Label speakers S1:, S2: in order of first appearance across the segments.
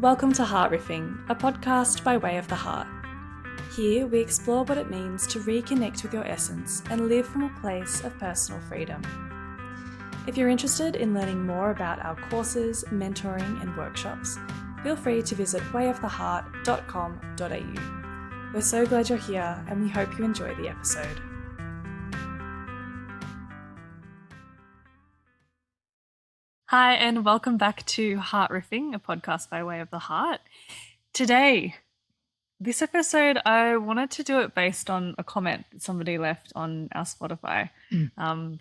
S1: Welcome to Heart Riffing, a podcast by way of the heart. Here we explore what it means to reconnect with your essence and live from a place of personal freedom. If you're interested in learning more about our courses, mentoring and workshops, feel free to visit wayoftheheart.com.au. We're so glad you're here and we hope you enjoy the episode. Hi and welcome back to Heart Riffing, a podcast by way of the heart. Today, this episode, I wanted to do it based on a comment that somebody left on our Spotify.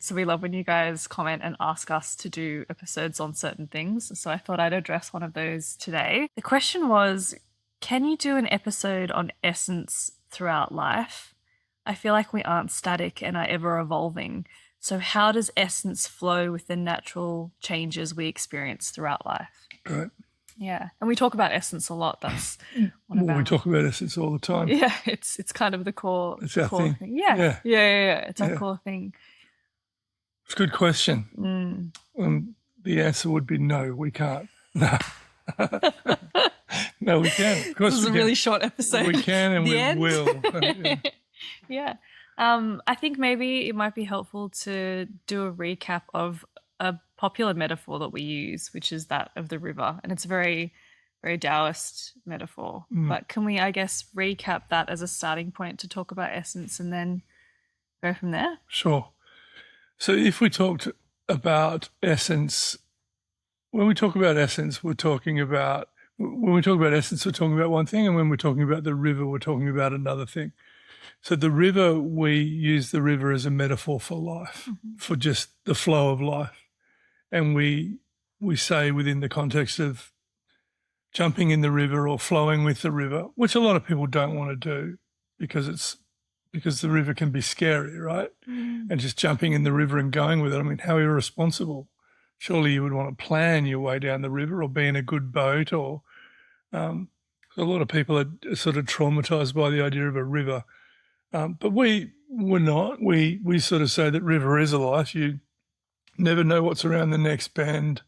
S1: So we love when you guys comment and ask us to do episodes on certain things. So I thought I'd address one of those today. The question was, can you do an episode on essence throughout life? I feel like we aren't static and are ever evolving. So how does essence flow with the natural changes we experience throughout life?
S2: Right.
S1: Yeah. And we talk about essence a lot. That's
S2: we talk about essence all the time.
S1: Yeah, it's kind of the core.
S2: It's our
S1: core
S2: thing.
S1: Yeah. It's our core thing.
S2: It's a good question. The answer would be no, we can't. No. No, we can. Of course
S1: this is a really short episode.
S2: We can and we will.
S1: Yeah. I think maybe it might be helpful to do a recap of a popular metaphor that we use, which is that of the river. And it's a very, very Taoist metaphor. But can we, I guess, recap that as a starting point to talk about essence and then go from there?
S2: Sure. So if we talked about essence, when we talk about essence, we're talking about one thing, and when we're talking about the river, we're talking about another thing. So the river, we use the river as a metaphor for life, for just the flow of life. And we say within the context of jumping in the river or flowing with the river, which a lot of people don't want to do because the river can be scary, right? And just jumping in the river and going with it. I mean, how irresponsible. Surely you would want to plan your way down the river or be in a good boat or a lot of people are sort of traumatized by the idea of a river. But we're not. We sort of say that river is a life. You never know what's around the next bend.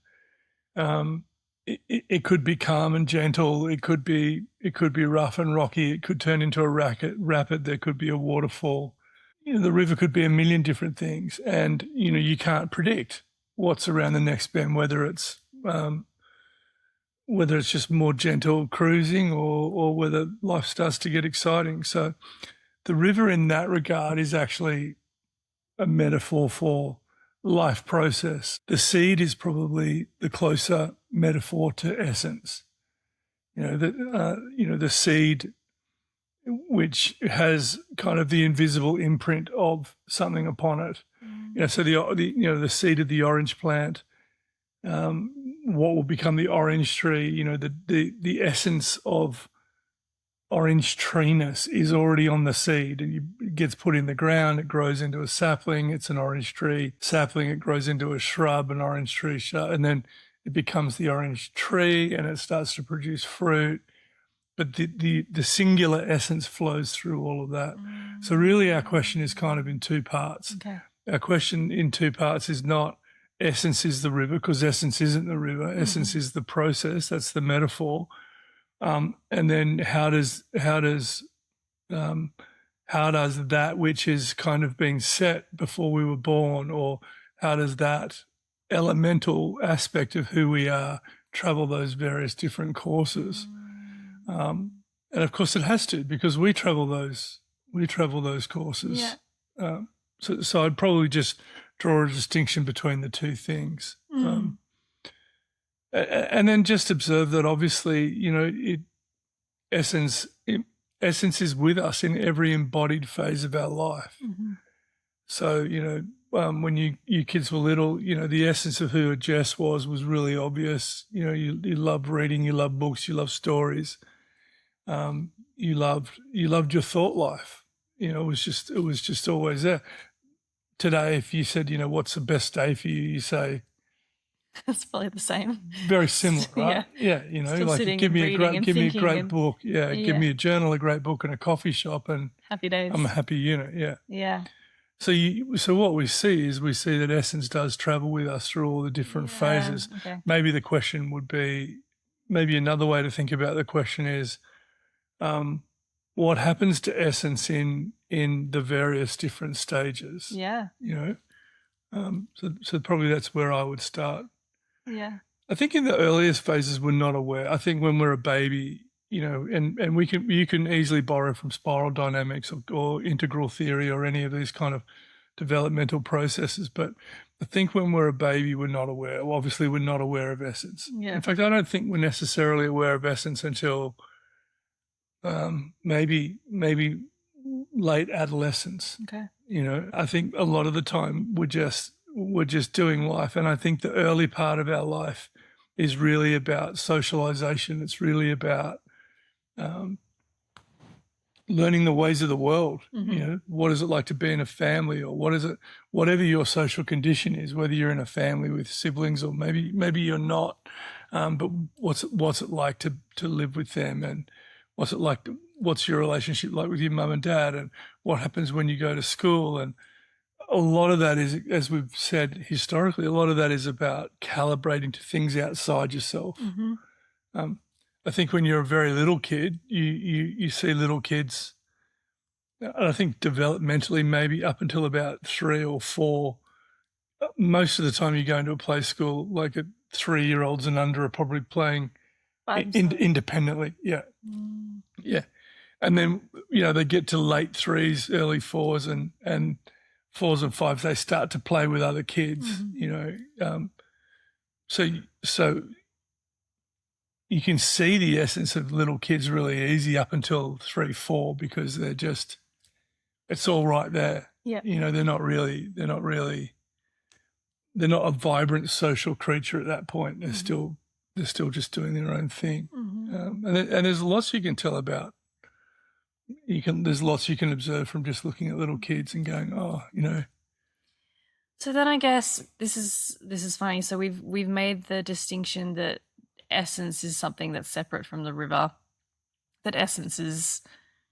S2: It could be calm and gentle. It could be rough and rocky. It could turn into a rapid. There could be a waterfall. The river could be a million different things, and you can't predict what's around the next bend, whether it's just more gentle cruising or whether life starts to get exciting. So the river in that regard is actually a metaphor for life process. The seed is probably the closer metaphor to essence. The seed, which has kind of the invisible imprint of something upon it. So the seed of the orange plant, what will become the orange tree, the essence of orange treeness is already on the seed, and it gets put in the ground, it grows into a sapling, it's an orange tree. Sapling, it grows into a shrub, an orange tree, and then it becomes the orange tree and it starts to produce fruit. But the singular essence flows through all of that. So really our question is kind of in two parts.
S1: Okay.
S2: Our question in two parts is not essence is the river, because essence isn't the river. Essence is the process, that's the metaphor. And then how does that which is kind of being set before we were born, or how does that elemental aspect of who we are travel those various different courses? And of course it has to, because we travel those courses.
S1: Yeah.
S2: So I'd probably just draw a distinction between the two things. And then just observe that obviously, essence is with us in every embodied phase of our life. So, when you kids were little, the essence of who Jess was really obvious. You loved reading, you loved books, you loved stories. You loved your thought life. It was just always there. Today, if you said, what's the best day for you, you say,
S1: That's probably the same.
S2: very similar, right? Yeah.
S1: Still
S2: like give me a great book.
S1: Yeah.
S2: Give me a journal, a great book, and a coffee shop, and
S1: Happy days.
S2: I'm a happy unit. Yeah.
S1: Yeah.
S2: So what we see that essence does travel with us through all the different phases.
S1: Okay.
S2: Maybe the question would be, maybe another way to think about the question is, what happens to essence in the various different stages?
S1: Yeah.
S2: So probably that's where I would start.
S1: Yeah.
S2: I think in the earliest phases we're not aware. I think when we're a baby, and you can easily borrow from spiral dynamics or integral theory or any of these kind of developmental processes. But I think when we're a baby, we're not aware. Well, obviously, we're not aware of essence.
S1: Yeah.
S2: In fact, I don't think we're necessarily aware of essence until maybe late adolescence.
S1: Okay.
S2: I think a lot of the time we're just doing life, and I think the early part of our life is really about socialization. It's really about learning the ways of the world. What is it like to be in a family, or whatever your social condition is, whether you're in a family with siblings or maybe you're not, but what's it like to live with them, and what's your relationship like with your mum and dad, and what happens when you go to school. And a lot of that is, as we've said historically, a lot of that is about calibrating to things outside yourself. I think when you're a very little kid, you see little kids, I think developmentally maybe up until about 3 or 4, most of the time you go into a play school, like 3-year-olds and under are probably playing independently. Yeah. Yeah. And then, they get to late 3s, early 4s and 4s and 5s, they start to play with other kids, So you can see the essence of little kids really easy up until 3, 4, because it's all right there.
S1: Yeah.
S2: They're not a vibrant social creature at that point. They're still just doing their own thing. And there's lots you can tell about. There's lots you can observe from just looking at little kids and going,
S1: So then I guess this is funny. So we've made the distinction that essence is something that's separate from the river, that essence is,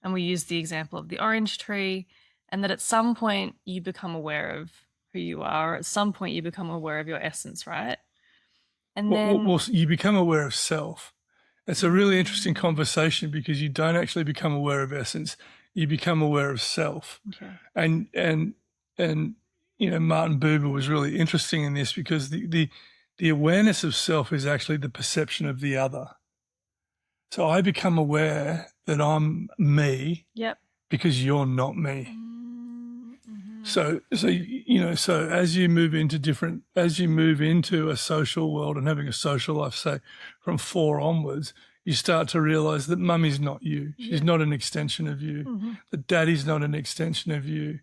S1: and we use the example of the orange tree, and that at some point you become aware of who you are, or at some point you become aware of your essence, right? And then
S2: you become aware of self. It's a really interesting conversation, because you don't actually become aware of essence, you become aware of self.
S1: Okay.
S2: And Martin Buber was really interesting in this, because the awareness of self is actually the perception of the other. So I become aware that I'm me.
S1: Yep.
S2: Because you're not me. So as you move into a social world and having a social life, say from 4 onwards, you start to realize that mummy's not you. She's not an extension of you. That daddy's not an extension of you.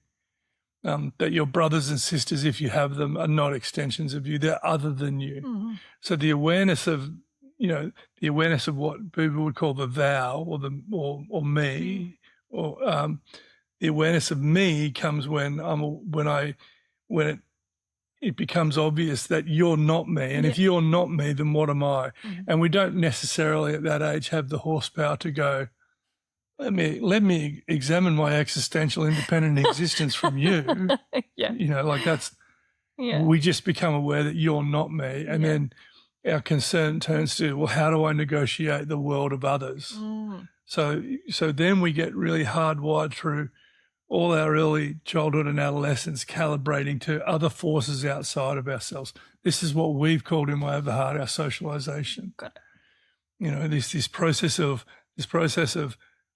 S2: That your brothers and sisters, if you have them, are not extensions of you. They're other than you. So the awareness of what Buber would call the thou, or me, or the awareness of me comes when it becomes obvious that you're not me. And if you're not me, then what am I? And we don't necessarily at that age have the horsepower to go, let me examine my existential independent existence from you. We just become aware that you're not me. And then our concern turns to, well, how do I negotiate the world of others? So then we get really hardwired through all our early childhood and adolescence, calibrating to other forces outside of ourselves. This is what we've called in Way of the Heart our socialization.
S1: Got it.
S2: This process of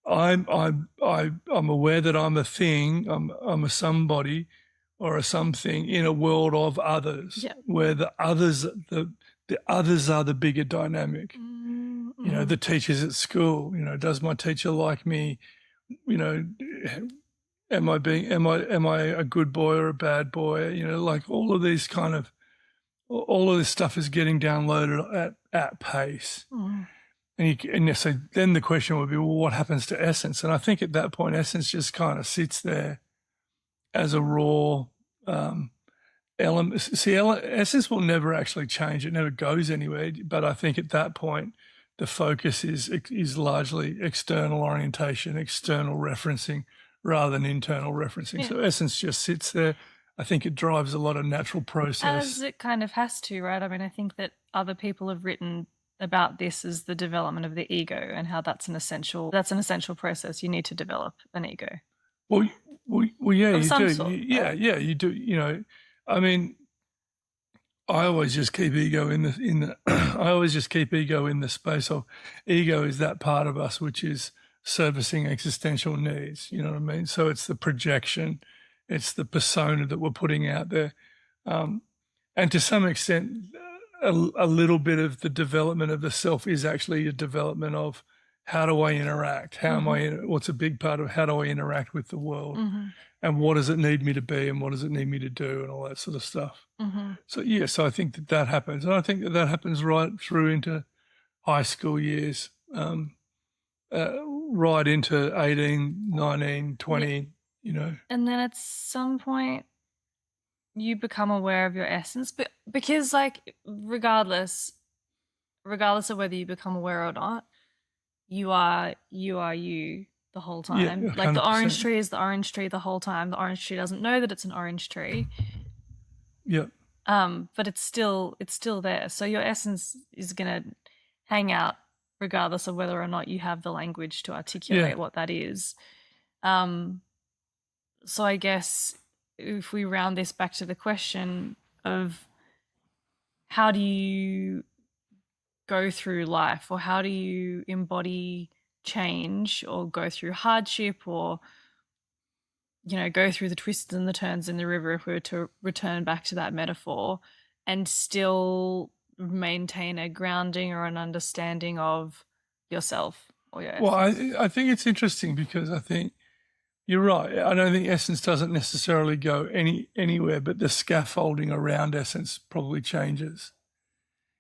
S2: I'm aware that I'm a thing, I'm a somebody or a something in a world of others, where the others are the bigger dynamic. The teachers at school, does my teacher like me? Am I a good boy or a bad boy? Like all of this stuff is getting downloaded at pace. And so then the question would be, well, what happens to essence? And I think at that point, essence just kind of sits there as a raw element. See, essence will never actually change. It never goes anywhere. But I think at that point, the focus is largely external orientation, external referencing, rather than internal referencing. So essence just sits there. I think it drives a lot of natural process.
S1: As it kind of has to, right? I mean, I think that other people have written about this as the development of the ego and how that's an essential process. You need to develop an ego
S2: Well, yeah,
S1: of
S2: you
S1: some
S2: do.
S1: sort.
S2: Yeah, you do. I mean, I always just keep ego in the I always just keep ego in the space of ego is that part of us which is servicing existential needs. You know what I mean? So it's the projection, it's the persona that we're putting out there, and to some extent, a little bit of the development of the self is actually a development of how do I interact? How am I? What's a big part of how do I interact with the world? And what does it need me to be and what does it need me to do and all that sort of stuff. So, so I think that happens. And I think that happens right through into high school years, right into 18, 19, 20,
S1: And then at some point, you become aware of your essence. But because, like, regardless of whether you become aware or not, you are you the whole time.
S2: Yeah,
S1: like the
S2: 100%.
S1: orange tree is the orange tree the whole time. The orange tree doesn't know that it's an orange tree.
S2: Yeah.
S1: But it's still there. So your essence is gonna hang out regardless of whether or not you have the language to articulate what that is. So I guess if we round this back to the question of how do you go through life, or how do you embody change, or go through hardship, or go through the twists and the turns in the river, if we were to return back to that metaphor, and still maintain a grounding or an understanding of yourself or your essence?
S2: Well, I think it's interesting because I think you're right. I don't think essence doesn't necessarily go anywhere, but the scaffolding around essence probably changes.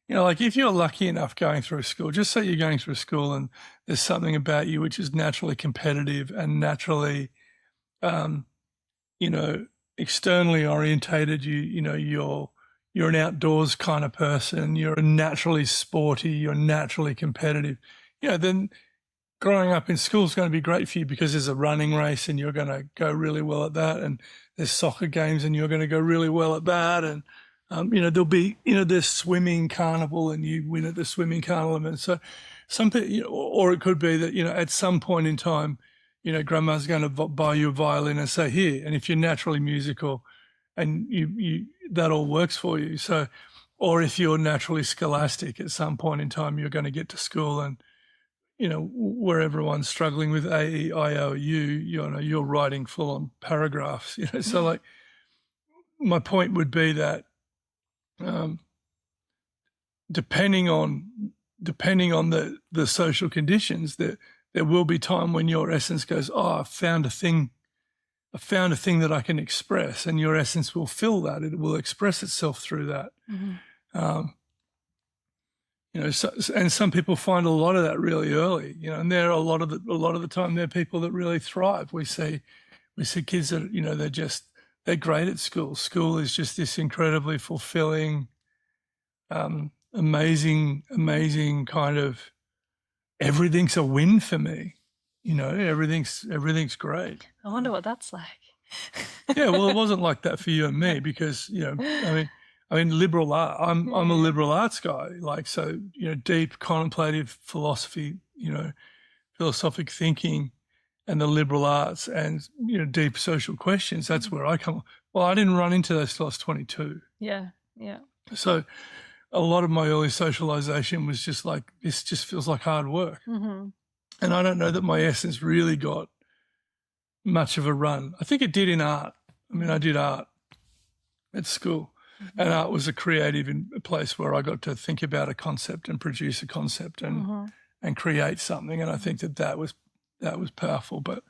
S2: Like if you're lucky enough going through school, just say you're going through school and there's something about you which is naturally competitive and naturally, externally orientated. You're an outdoors kind of person. You're naturally sporty. You're naturally competitive. Then growing up in school is going to be great for you because there's a running race and you're going to go really well at that. And there's soccer games and you're going to go really well at that. And, there'll be, there's swimming carnival and you win at the swimming carnival. And so or it could be that, at some point in time, grandma's going to buy you a violin and say, here. And if you're naturally musical and you that all works for you. So, or if you're naturally scholastic, at some point in time, you're going to get to school and, where everyone's struggling with A, E, I, O, U, you're writing full on paragraphs, So like my point would be that depending on the social conditions, that there will be time when your essence goes, oh, I found a thing that I can express, and your essence will fill that. It will express itself through that. And some people find a lot of that really early, and there are a lot of the time they're people that really thrive. We see kids that, they're great at school. School is just this incredibly fulfilling, amazing kind of, everything's a win for me. Everything's great.
S1: I wonder what that's like.
S2: Yeah, well, it wasn't like that for you and me because, I mean, liberal art. I'm a liberal arts guy. Like, so, deep contemplative philosophy, philosophic thinking, and the liberal arts, and deep social questions. That's where I come. Well, I didn't run into those till I was 22.
S1: Yeah.
S2: So, a lot of my early socialization was just like, this just feels like hard work, and I don't know that my essence really got much of a run. I think it did in art. I mean, I did art at school. And art was a creative place where I got to think about a concept and produce a concept and create something. And I think that was powerful. But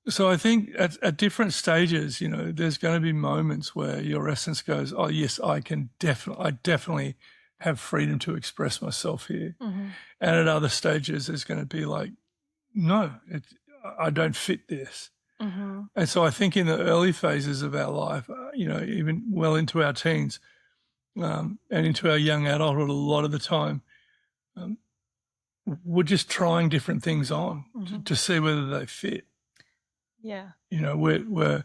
S2: so I think at different stages, there's going to be moments where your essence goes, oh yes, I definitely have freedom to express myself here. And at other stages, there's going to be like, no, I don't fit this. And so I think in the early phases of our life, even well into our teens and into our young adulthood, a lot of the time, we're just trying different things on to see whether they fit.
S1: Yeah.
S2: We're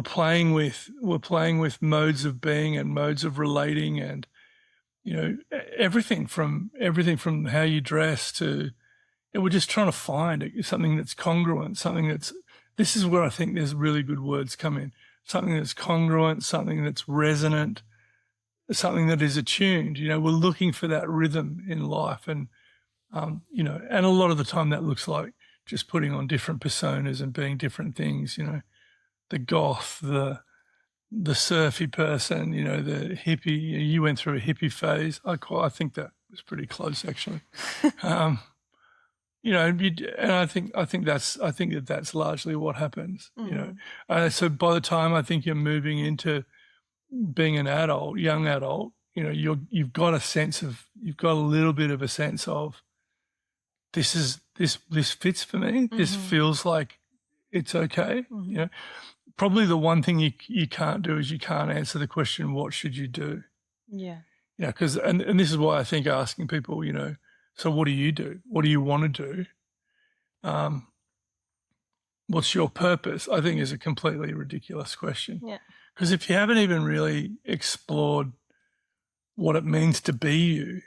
S2: playing with modes of being and modes of relating, and everything from how you dress to, we're just trying to find something that's congruent, this is where I think there's really good words come in, something that's congruent, something that's resonant, something that is attuned. We're looking for that rhythm in life. And, and a lot of the time that looks like just putting on different personas and being different things, the goth, the surfy person, the hippie. You went through a hippie phase. I think that was pretty close, actually. And I think that's largely what happens. So by the time I think you're moving into being an adult, young adult, you've got a little bit of a sense of this fits for me. This feels like it's okay. Probably the one thing you can't do is you can't answer the question, what should you do?
S1: Yeah.
S2: Because and this is why I think asking people, so what do you do? What do you want to do? What's your purpose? I think is a completely ridiculous question.
S1: Yeah.
S2: Because if you haven't even really explored what it means to be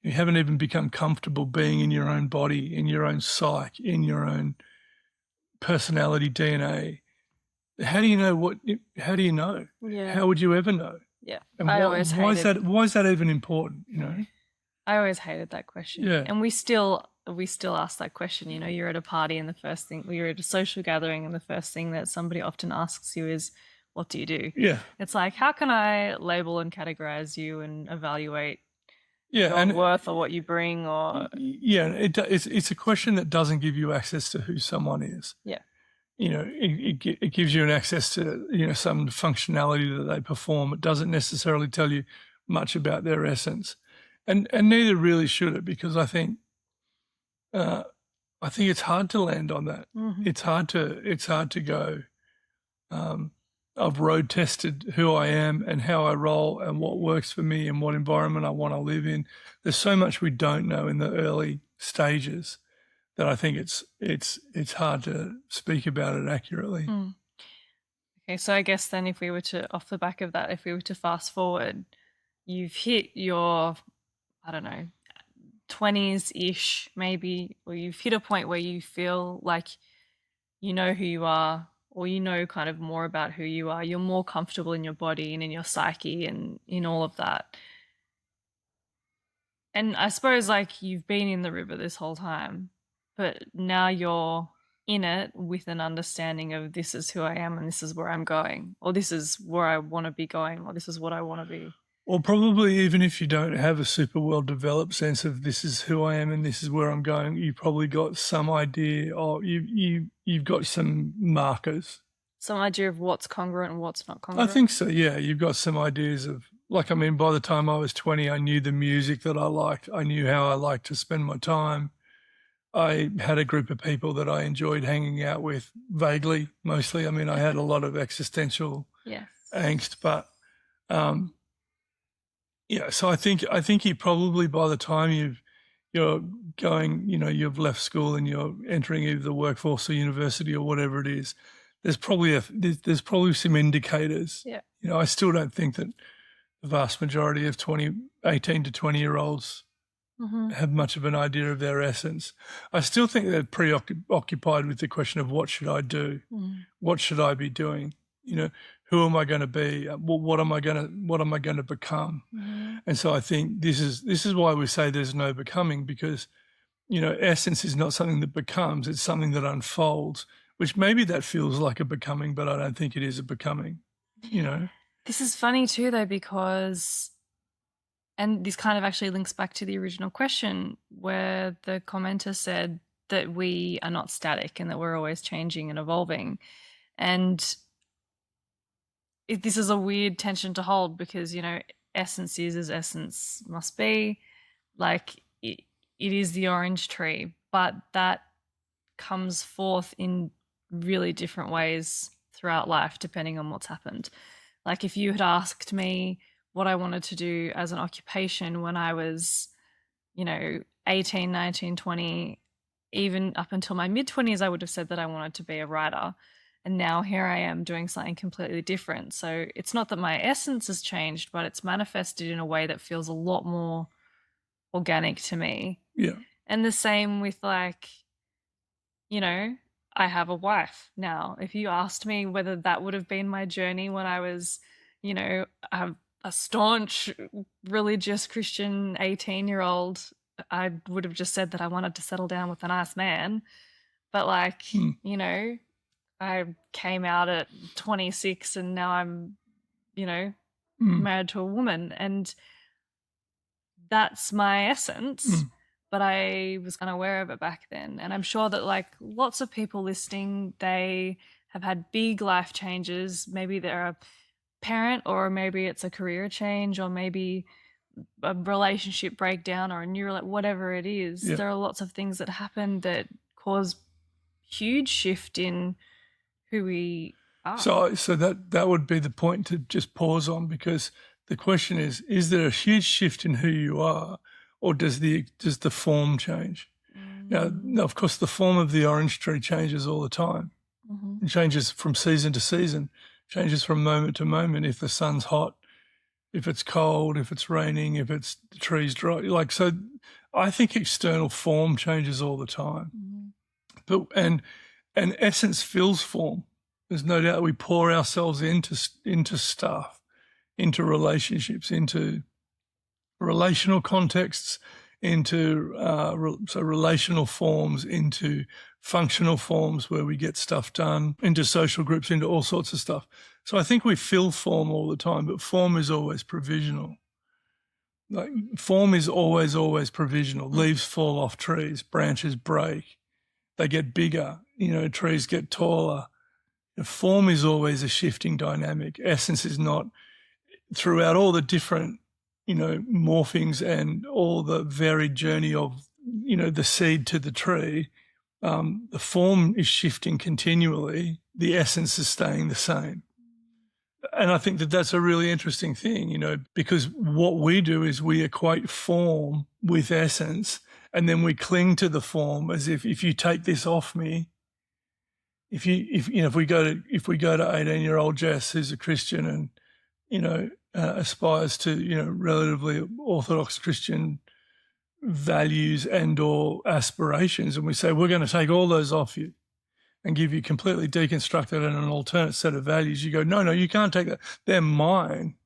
S2: you haven't even become comfortable being in your own body, in your own psyche, in your own personality DNA. How do you know how do you know?
S1: Yeah.
S2: How would you ever know?
S1: Yeah.
S2: And why is that even important,
S1: I always hated that question.
S2: Yeah.
S1: And we still ask that question. You're at a party and the first thing, you're at a social gathering and the first thing that somebody often asks you is, what do you do?
S2: Yeah.
S1: It's like, how can I label and categorize you and evaluate
S2: your
S1: worth or what you bring? Or
S2: it's a question that doesn't give you access to who someone is.
S1: Yeah.
S2: It gives you an access to, some functionality that they perform. It doesn't necessarily tell you much about their essence. And neither really should it, because I think it's hard to land on that. It's hard to go, I've road tested who I am and how I roll and what works for me and what environment I want to live in. There's so much we don't know in the early stages that I think it's hard to speak about it accurately.
S1: Okay, so I guess then if we were to, off the back of that, if we were to fast forward, you've hit your, I don't know, 20s-ish maybe, or you've hit a point where you feel like you know who you are, or kind of more about who you are. You're more comfortable in your body and in your psyche and in all of that. And I suppose like you've been in the river this whole time, but now you're in it with an understanding of this is who I am and this is where I'm going, or this is where I want to be going, or this is what I want to be.
S2: Or probably even if you don't have a super well developed sense of this is who I am and this is where I'm going, you probably got some idea, or you've got some markers.
S1: Some idea of what's congruent and what's not congruent?
S2: I think so, yeah. You've got some ideas of, by the time I was 20, I knew the music that I liked. I knew how I liked to spend my time. I had a group of people that I enjoyed hanging out with vaguely, mostly. I had a lot of existential angst, but so I think you probably, by the time you're going, you've left school and you're entering either the workforce or university or whatever it is, there's probably some indicators.
S1: Yeah.
S2: I still don't think that the vast majority of 18 to 20-year-olds have much of an idea of their essence. I still think they're preoccupied with the question of what should I do? What should I be doing? Who am I going to be? What am I going to become? And so I think this is why we say there's no becoming, because essence is not something that becomes, it's something that unfolds, which maybe that feels like a becoming, but I don't think it is a becoming.
S1: This is funny too, though, because, and this kind of actually links back to the original question where the commenter said that we are not static and that we're always changing and evolving. And this is a weird tension to hold, because essence is as essence must be. Like it is the orange tree, but that comes forth in really different ways throughout life depending on what's happened. Like if you had asked me what I wanted to do as an occupation when I was 18, 19, 20, even up until my mid-20s, I would have said that I wanted to be a writer. And now here I am doing something completely different. So it's not that my essence has changed, but it's manifested in a way that feels a lot more organic to me.
S2: Yeah.
S1: And the same with like, I have a wife now. If you asked me whether that would have been my journey when I was, a staunch religious Christian 18-year-old, I would have just said that I wanted to settle down with a nice man. But like, I came out at 26 and now I'm, married to a woman, and that's my essence. But I was unaware of it back then. And I'm sure that like lots of people listening, they have had big life changes. Maybe they're a parent, or maybe it's a career change, or maybe a relationship breakdown, or a new, whatever it is.
S2: Yeah.
S1: There are lots of things that happen that cause huge shift in who we are.
S2: So that would be the point to just pause on, because the question is there a huge shift in who you are, or does the form change? Now, of course, the form of the orange tree changes all the time. It changes from season to season, changes from moment to moment. If the sun's hot, if it's cold, if it's raining, if it's the tree's dry. Like, so I think external form changes all the time. But and essence fills form. There's no doubt we pour ourselves into stuff, into relationships, into relational contexts, into relational forms, into functional forms where we get stuff done, into social groups, into all sorts of stuff. So I think we fill form all the time, but form is always provisional. Like, form is always provisional. Leaves fall off trees, branches break, they get bigger, trees get taller. Form is always a shifting dynamic. Essence is not. Throughout all the different, morphings and all the varied journey of, the seed to the tree, the form is shifting continually. The essence is staying the same. And I think that that's a really interesting thing, because what we do is we equate form with essence, and then we cling to the form as if you take this off me, if we go to 18-year-old Jess, who's a Christian and aspires to relatively orthodox Christian values and or aspirations, and we say we're going to take all those off you and give you completely deconstructed and an alternate set of values, you go, no, you can't take that. They're mine.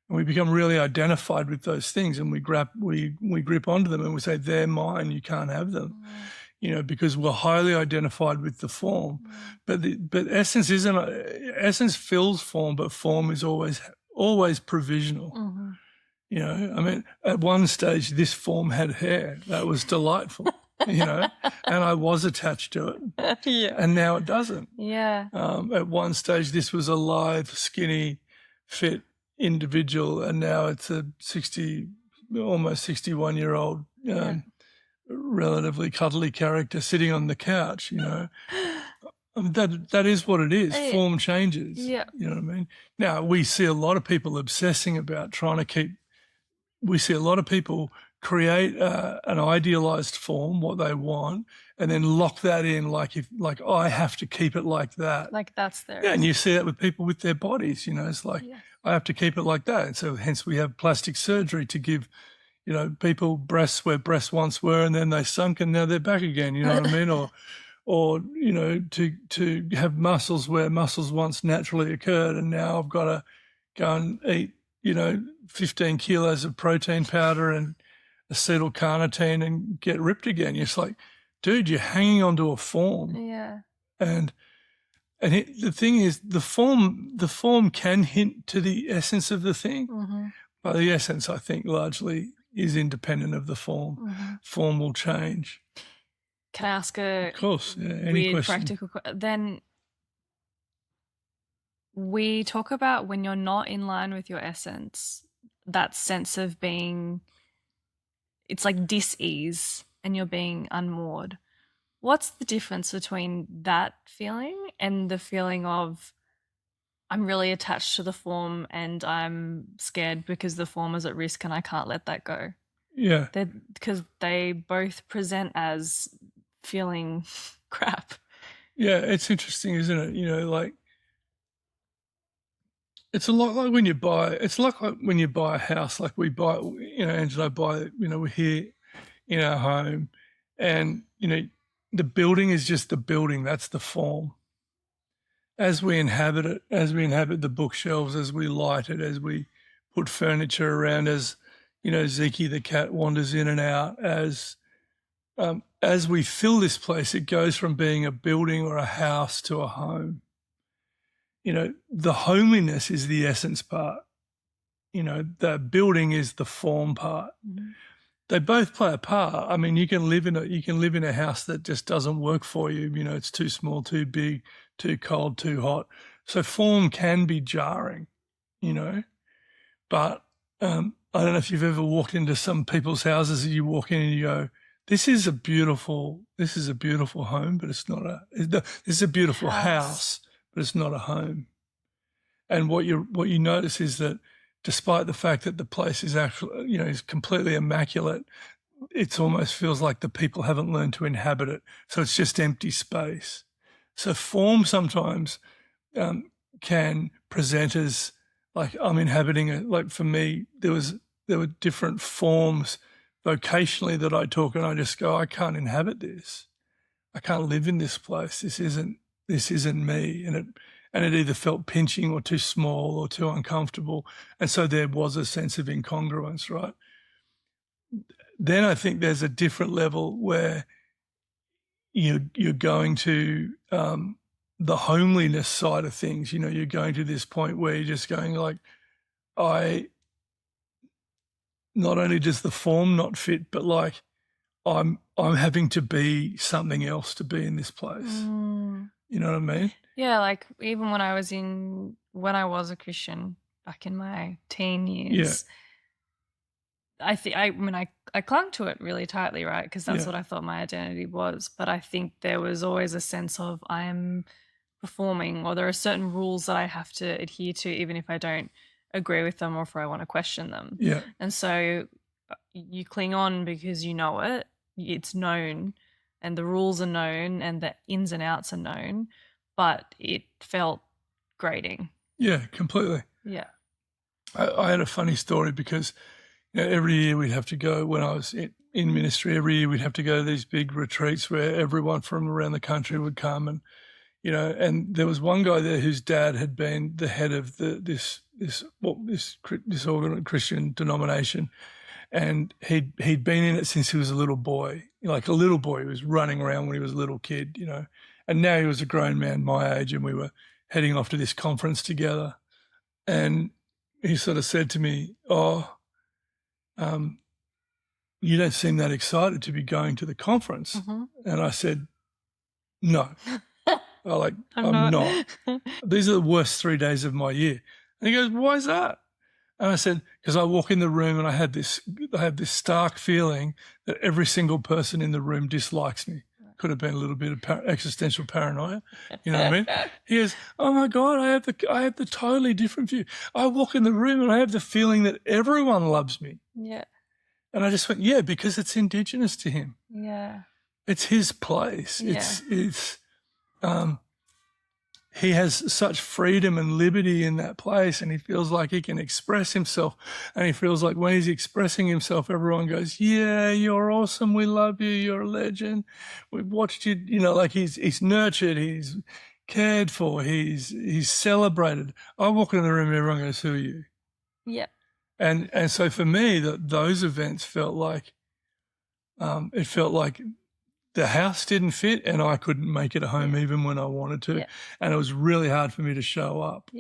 S2: And we become really identified with those things, and we grip onto them and we say, they're mine, you can't have them. Because we're highly identified with the form. But essence isn't. Essence fills form, but form is always provisional. At one stage, this form had hair. That was delightful. And I was attached to it.
S1: Yeah.
S2: And now it doesn't.
S1: Yeah.
S2: At one stage, this was a lithe, skinny, fit individual, and now it's a almost 61-year-old. Relatively cuddly character sitting on the couch, that is what it is. Form changes.
S1: Yeah.
S2: You know what I mean? Now, we see a lot of people obsessing about we see a lot of people create an idealized form, what they want, and then lock that in like I have to keep it like that.
S1: Like that's there.
S2: Yeah, and you see that with people with their bodies, it's like, I have to keep it like that. And so hence we have plastic surgery to give people breasts where breasts once were, and then they sunk and now they're back again, you know what I mean? Or to have muscles where muscles once naturally occurred, and now I've got to go and eat, 15 kilos of protein powder and acetyl carnitine and get ripped again. It's like, dude, you're hanging onto a form.
S1: Yeah.
S2: And the thing is, the form can hint to the essence of the thing, but the essence, I think, largely is independent of the form. Form will change.
S1: Can I ask a
S2: of course, any
S1: weird
S2: question?
S1: practical question? Then we talk about when you're not in line with your essence, that sense of being, it's like dis-ease and you're being unmoored. What's the difference between that feeling and the feeling of I'm really attached to the form and I'm scared because the form is at risk and I can't let that go?
S2: Yeah.
S1: Because they both present as feeling crap.
S2: Yeah, it's interesting, isn't it? Like it's a lot like when you buy. It's like when you buy a house. Like we buy, Angela and I buy. We're here in our home, and the building is just the building. That's the form. As we inhabit it, as we inhabit the bookshelves, as we light it, as we put furniture around, as Zeke the cat wanders in and out, as we fill this place, it goes from being a building or a house to a home. The homeliness is the essence part. The building is the form part.
S1: Mm-hmm.
S2: They both play a part. I mean, you can live in a house that just doesn't work for you. It's too small, too big, too cold, too hot. So form can be jarring, But I don't know if you've ever walked into some people's houses and you walk in and you go, this is a beautiful home, but it's not this is a beautiful house, but it's not a home. And what you notice is that despite the fact that the place is actually, is completely immaculate, it almost feels like the people haven't learned to inhabit it. So it's just empty space. So form sometimes can present as like I'm inhabiting it. Like for me, there were different forms vocationally that I took, and I just go, I can't inhabit this. I can't live in this place. This isn't me. And it either felt pinching or too small or too uncomfortable. And so there was a sense of incongruence, right? Then I think there's a different level where you're going to the homeliness side of things. You're going to this point where you're just going like, not only does the form not fit, but like I'm having to be something else to be in this place.
S1: Mm.
S2: You know what I mean?
S1: Yeah, like even when I was a Christian back in my teen years, I clung to it really tightly, right? Because that's what I thought my identity was. But I think there was always a sense of I'm performing, or there are certain rules that I have to adhere to, even if I don't agree with them or if I want to question them.
S2: Yeah.
S1: And so you cling on because you know it, it's known, and the rules are known, and the ins and outs are known, but it felt grating.
S2: Yeah, completely.
S1: Yeah.
S2: I had a funny story because every year we'd have to go, when I was in ministry, every year we'd have to go to these big retreats where everyone from around the country would come, and and there was one guy there whose dad had been the head of this Christian denomination, and he'd been in it since he was a little boy. Like a little boy, he was running around when he was a little kid, and now he was a grown man my age, and we were heading off to this conference together, and he sort of said to me, you don't seem that excited to be going to the conference.
S1: Mm-hmm.
S2: And I said, no. I'm not. These are the worst 3 days of my year. And he goes, why is that? And I said, because I walk in the room and I have this stark feeling that every single person in the room dislikes me. Could have been a little bit of existential paranoia. You know what I mean? He goes, oh my God, I have the totally different view. I walk in the room and I have the feeling that everyone loves me.
S1: Yeah.
S2: And I just went, yeah, because it's indigenous to him.
S1: Yeah.
S2: It's his place.
S1: Yeah.
S2: He has such freedom and liberty in that place, and he feels like he can express himself. And he feels like when he's expressing himself, everyone goes, yeah, you're awesome. We love you. You're a legend. We've watched you, like he's nurtured. He's cared for. He's celebrated. I walk in the room and everyone goes, who are you?
S1: Yeah.
S2: And so for me, those events felt like, it felt like the house didn't fit and I couldn't make it a home even when I wanted to.
S1: Yeah.
S2: And it was really hard for me to show up,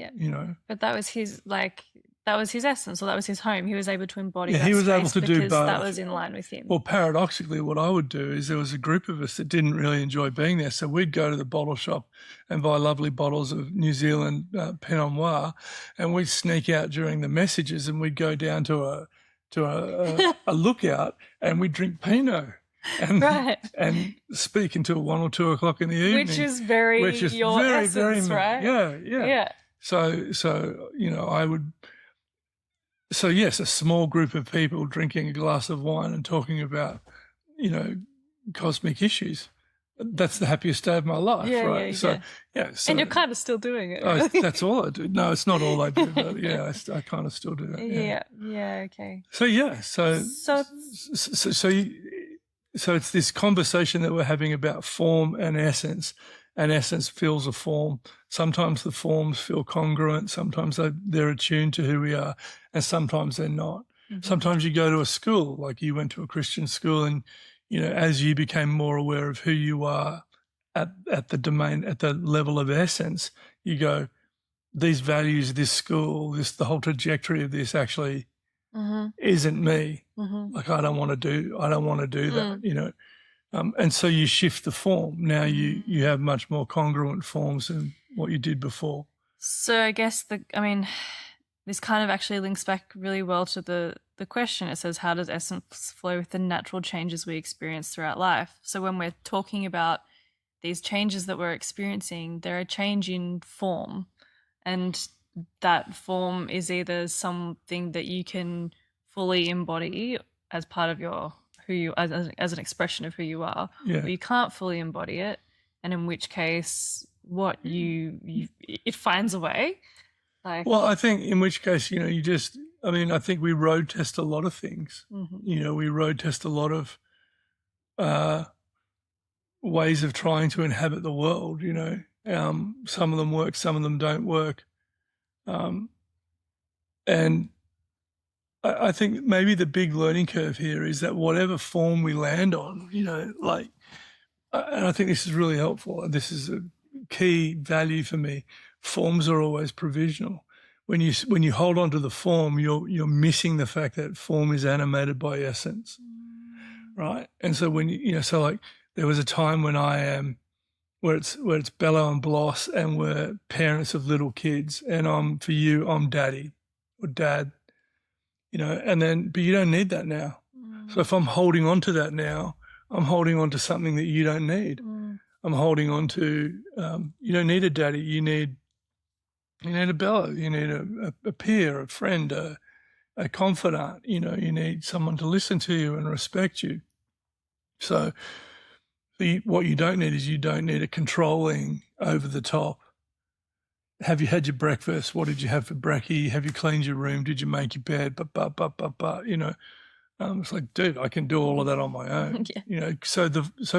S1: But that was his essence, or that was his home. He was able to embody that
S2: he was
S1: space
S2: able to do both.
S1: That was in line with him.
S2: Well, paradoxically, what I would do is there was a group of us that didn't really enjoy being there. So we'd go to the bottle shop and buy lovely bottles of New Zealand Pinot Noir, and we'd sneak out during the messages and we'd go down to a lookout and we'd drink Pinot. And speak until 1 or 2 o'clock in the evening,
S1: which is very essence, right?
S2: Yeah. So I would. So yes, a small group of people drinking a glass of wine and talking about cosmic issues. that's the happiest day of my life,
S1: Yeah,
S2: right?
S1: yeah,
S2: So,
S1: yeah.
S2: yeah. So,
S1: And you're kind of still doing it, right?
S2: that's all I do. No, it's not all I do, but yeah, I kind of still do that. Yeah.
S1: Yeah, yeah, okay.
S2: So yeah, so
S1: So,
S2: so so, so it's this conversation that we're having about form and essence. And essence feels a form. Sometimes the forms feel congruent. Sometimes they're attuned to who we are, and sometimes they're not. Sometimes you go to a school, like you went to a Christian school, and as you became more aware of who you are at the domain, at the level of essence, you go, these values, this school, the whole trajectory of this actually isn't me. Like I don't want to do that, and so you shift the form. Now you have much more congruent forms than what you did before.
S1: So I guess this kind of actually links back really well to the question. It says, how does essence flow with the natural changes we experience throughout life? So when we're talking about these changes that we're experiencing, they're a change in form, and that form is either something that you can fully embody as part of your who you as an expression of who you are,
S2: Yeah.
S1: or you can't fully embody it, and in which case what you it finds a way. Like,
S2: Well, I think in which case, I think we road test a lot of things. We road test a lot of ways of trying to inhabit the world, some of them work, some of them don't work. And I think maybe the big learning curve here is that whatever form we land on, and I think this is really helpful. This is a key value for me. Forms are always provisional. When you hold on to the form, you're missing the fact that form is animated by essence, right? And so when so like there was a time when I am where it's Bella and Bloss, and we're parents of little kids, and I'm daddy or dad, but you don't need that now. So if I'm holding on to that now, I'm holding on to something that you don't need. I'm holding on to, you don't need a daddy. You need a Bella. You need a peer, a friend, a confidant. You need someone to listen to you and respect you. So what you don't need is you don't need a controlling, over the top. Have you had your breakfast? What did you have for brekkie? Have you cleaned your room? Did you make your bed? It's like, dude, I can do all of that on my own.
S1: Yeah.
S2: So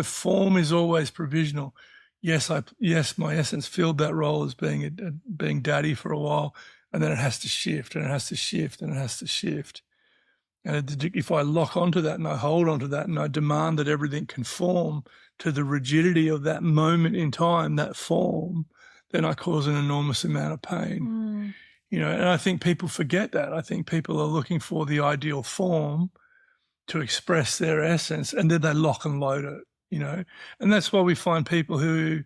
S2: form is always provisional. Yes, my essence filled that role as being daddy for a while, and then it has to shift, and it has to shift, and it has to shift. And if I lock onto that and I hold onto that and I demand that everything conform to the rigidity of that moment in time, that form, then I cause an enormous amount of pain. And I think people forget that. I think people are looking for the ideal form to express their essence, and then they lock and load it, And that's why we find people whose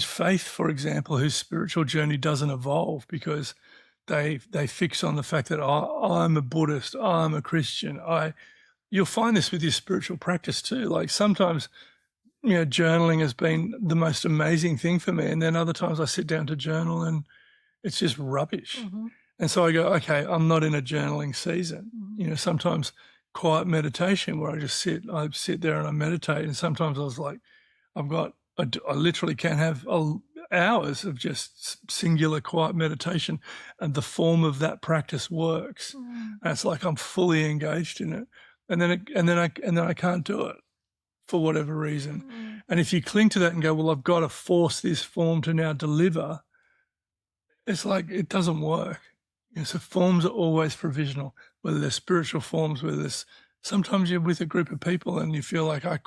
S2: faith, for example, whose spiritual journey doesn't evolve, because they fix on the fact that I'm a Buddhist, I'm a Christian. You'll find this with your spiritual practice too. Like sometimes, journaling has been the most amazing thing for me, and then other times I sit down to journal and it's just rubbish. And so I go, okay, I'm not in a journaling season. Sometimes quiet meditation where I sit there and I meditate, and sometimes I was like, I literally can have hours of just singular quiet meditation, and the form of that practice works. And it's like I'm fully engaged in it, and then I can't do it for whatever reason. And if you cling to that and go, well, I've got to force this form to now deliver, it's like it doesn't work. So forms are always provisional, whether they're spiritual forms, whether there's sometimes you're with a group of people and you feel like I've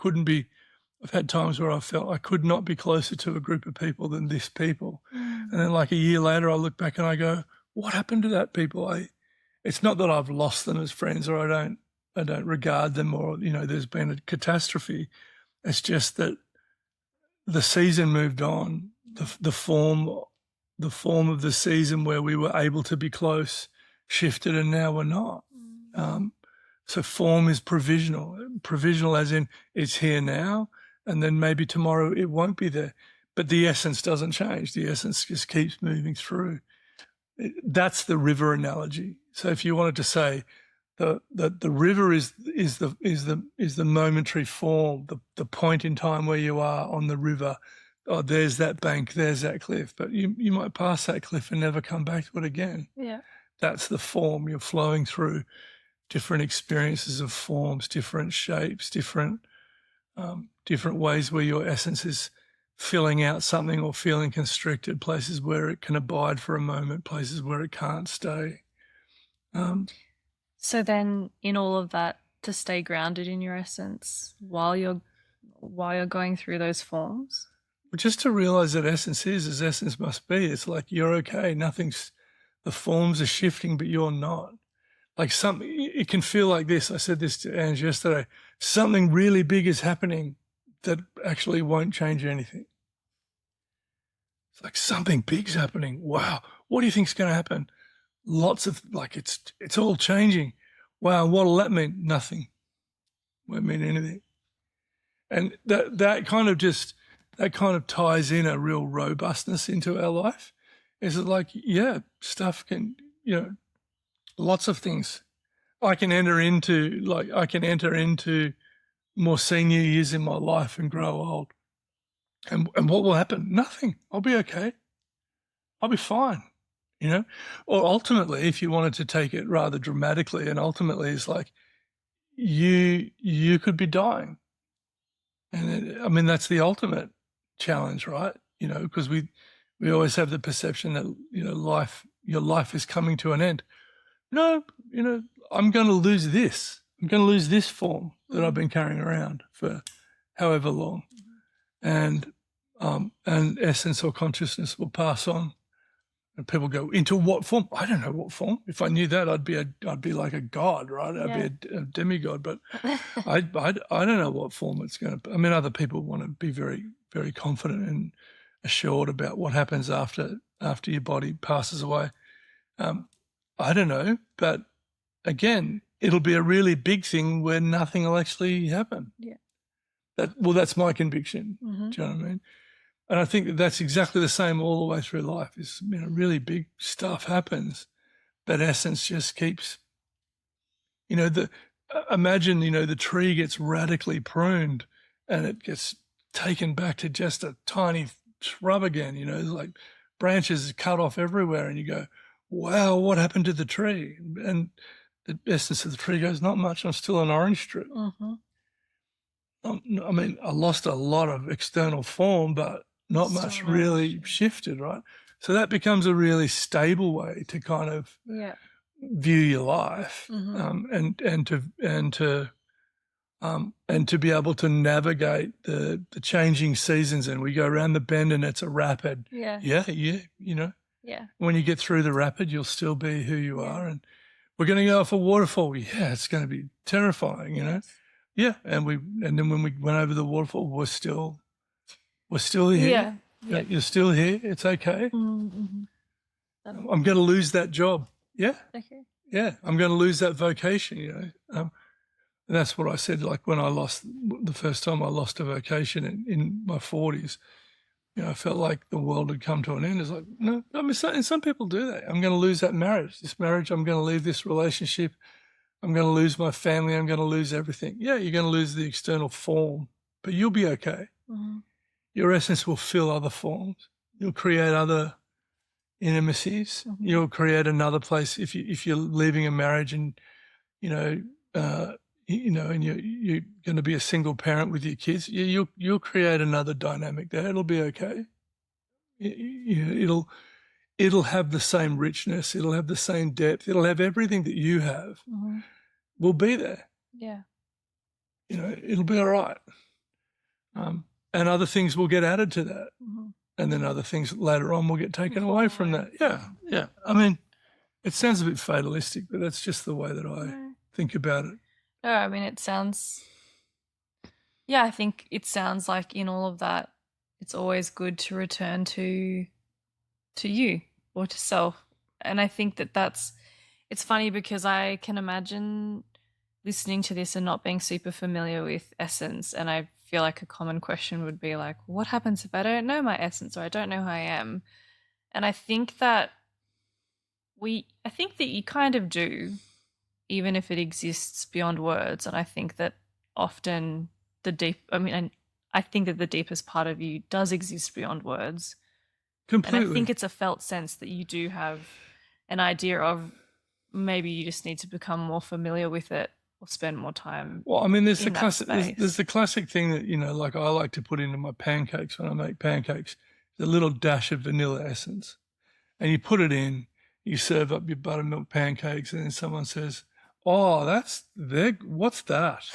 S2: had times where I felt I could not be closer to a group of people than this people. And then like a year later, I look back and I go, what happened to that people? It's not that I've lost them as friends or I don't regard them, or, there's been a catastrophe. It's just that the season moved on. The form of the season where we were able to be close shifted, and now we're not. So form is provisional as in it's here now, and then maybe tomorrow it won't be there. But the essence doesn't change. The essence just keeps moving through. That's the river analogy. So if you wanted to say The river is the momentary form, the point in time where you are on the river. Oh, there's that bank, there's that cliff, but you might pass that cliff and never come back to it again.
S1: Yeah.
S2: That's the form. You're flowing through different experiences of forms, different shapes, different ways where your essence is filling out something or feeling constricted, places where it can abide for a moment, places where it can't stay.
S1: So then in all of that, to stay grounded in your essence while you're going through those forms.
S2: Just to realize that essence is as essence must be. It's like you're okay. The forms are shifting, but you're not. Like it can feel like this. I said this to Ange yesterday. Something really big is happening that actually won't change anything. It's like something big's happening. Wow. What do you think's going to happen? Lots of, like, it's all changing. Wow. What'll that mean? Nothing. Won't mean anything. And that kind of ties in a real robustness into our life. Is it like, yeah, stuff can, lots of things. I can enter into more senior years in my life and grow old. And what will happen? Nothing. I'll be okay. I'll be fine, Or ultimately, if you wanted to take it rather dramatically, and ultimately it's like you could be dying. And that's the ultimate challenge, right? Because we always have the perception that, your life is coming to an end. No, I'm going to lose this. I'm going to lose this form that I've been carrying around for however long. And essence or consciousness will pass on. And people go, into what form? I don't know what form. If I knew that, I'd be like a god, right? I'd be a demigod. But I don't know what form it's going to. I mean, other people want to be very, very confident and assured about what happens after your body passes away. I don't know, but again, it'll be a really big thing where nothing will actually happen.
S1: Yeah.
S2: That's my conviction.
S1: Mm-hmm.
S2: Do you know what I mean? And I think that's exactly the same all the way through life. Is really big stuff happens, but essence just keeps. Imagine the tree gets radically pruned, and it gets taken back to just a tiny shrub again. Like branches cut off everywhere, and you go, wow, what happened to the tree? And the essence of the tree goes, not much. I'm still an orange strip.
S1: Mm-hmm.
S2: I mean, I lost a lot of external form, but not much really shifted, right? So that becomes a really stable way to kind of view your life, and to be able to navigate the changing seasons. And we go around the bend, and it's a rapid.
S1: Yeah.
S2: When you get through the rapid, you'll still be who you are. And we're going to go off a waterfall. Yeah, it's going to be terrifying, Yeah, and then when we went over the waterfall, we're still here. Yeah. You're still here. It's okay.
S1: Mm-hmm.
S2: I'm going to lose that job. Yeah.
S1: Okay.
S2: Yeah, I'm going to lose that vocation. And that's what I said. Like when the first time I lost a vocation in my 40s, I felt like the world had come to an end. It's like, no, I mean, some people do that. I'm going to lose that marriage. This marriage, I'm going to leave this relationship. I'm going to lose my family. I'm going to lose everything. Yeah, you're going to lose the external form, but you'll be okay.
S1: Mm-hmm.
S2: Your essence will fill other forms. You'll create other intimacies.
S1: Mm-hmm.
S2: You'll create another place. If you're leaving a marriage and, and you're going to be a single parent with your kids, you'll create another dynamic there. It'll be okay. It'll have the same richness. It'll have the same depth. It'll have everything that you have.
S1: Mm-hmm.
S2: Will be there.
S1: Yeah.
S2: It'll be all right. And other things will get added to that.
S1: Mm-hmm.
S2: And then other things later on will get taken away from that. Yeah. I mean, it sounds a bit fatalistic, but that's just the way that I think about it.
S1: No, I mean, I think it sounds like in all of that, it's always good to return to you or to self. And I think it's funny because I can imagine listening to this and not being super familiar with essence. And I feel like a common question would be like, what happens if I don't know my essence or I don't know who I am? And I think that you kind of do. even if it exists beyond words. And I think that often I think that the deepest part of you does exist beyond words. And I
S2: Completely.
S1: think it's a felt sense that you do have an idea of, maybe you just need to become more familiar with it or spend more time.
S2: Well, I mean, there's
S1: in
S2: the
S1: that
S2: classic.
S1: space.
S2: There's the classic thing that, you know, like I like to put into my pancakes when I make pancakes. A little dash of vanilla essence, and you put it in. You serve up your buttermilk pancakes, and then someone says, "Oh, what's that?"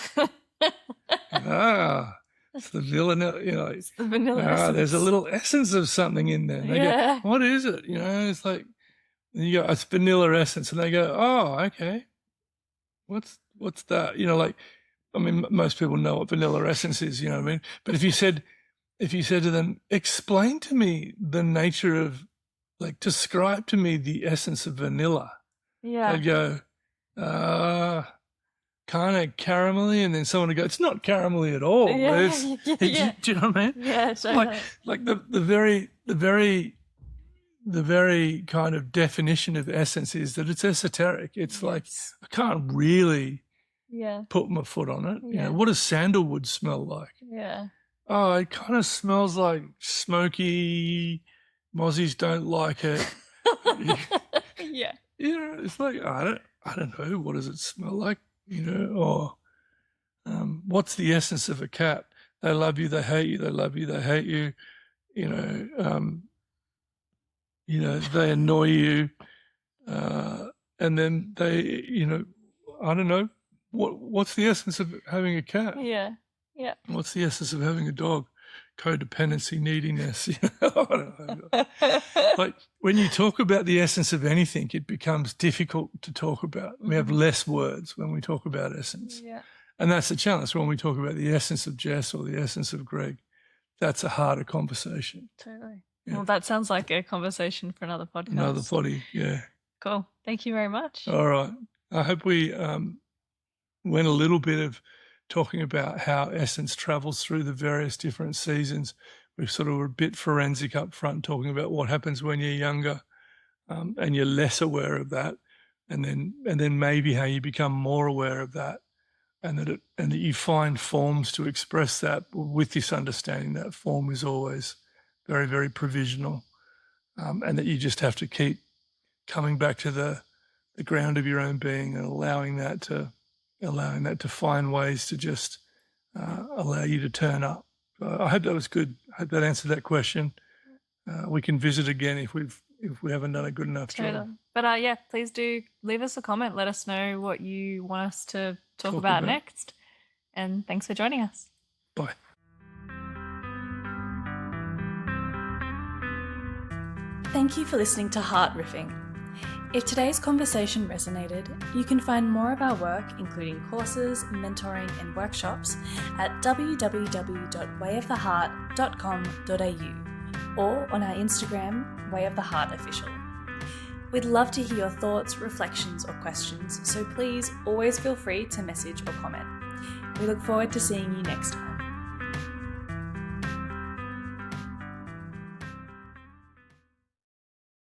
S2: It's the vanilla. You know,
S1: It's the vanilla essence.
S2: there's a little essence of something in there. And they go, "What is it?" You know, it's like, and you go, "It's vanilla essence," and they go, "Oh, okay. What's that?" You know, like, I mean, most people know what vanilla essence is. You know what I mean? But if you said to them, "Explain to me the nature of, like, describe to me the essence of vanilla," they'd go, kind of caramelly, and then someone would go, "It's not caramelly at all."
S1: Yeah.
S2: Do you know what I mean?
S1: Yeah, totally.
S2: Like the very kind of definition of essence is that it's esoteric. It's like, I can't really put my foot on it. You know, what does sandalwood smell like?
S1: Yeah.
S2: Oh, it kind of smells like smoky. Mozzies don't like it.
S1: Yeah.
S2: You know, it's like, I don't know. What does it smell like? You know, or what's the essence of a cat? They love you, they hate you. They love you, they hate you. You know, they annoy you, and then they, you know, I don't know. What's the essence of having a cat?
S1: Yeah. Yeah.
S2: What's the essence of having a dog? Codependency, neediness. You know, I don't know. Like, when you talk about the essence of anything, it becomes difficult to talk about. We have less words when we talk about essence.
S1: Yeah.
S2: And that's the challenge. When we talk about the essence of Jess or the essence of Greg, that's a harder conversation.
S1: Totally.
S2: Yeah.
S1: Well, that sounds like a conversation for another podcast.
S2: Another potty, yeah.
S1: Cool. Thank you very much.
S2: All right. I hope we went a little bit of talking about how essence travels through the various different seasons. We sort of were a bit forensic up front, talking about what happens when you're younger, and you're less aware of that, and then maybe how you become more aware of that, and that you find forms to express that, with this understanding that form is always very, very provisional, and that you just have to keep coming back to the ground of your own being and allowing that to find ways to just allow you to turn up. I hope that was good. I hope that answered that question. We can visit again if we haven't done a good enough job.
S1: But yeah, please do leave us a comment. Let us know what you want us to talk about next. And thanks for joining us.
S2: Bye.
S1: Thank you for listening to Heart Riffing. If today's conversation resonated, you can find more of our work, including courses, mentoring, and workshops, at www.wayoftheheart.com.au or on our Instagram, Way of the Heart Official. We'd love to hear your thoughts, reflections, or questions, so please always feel free to message or comment. We look forward to seeing you next time.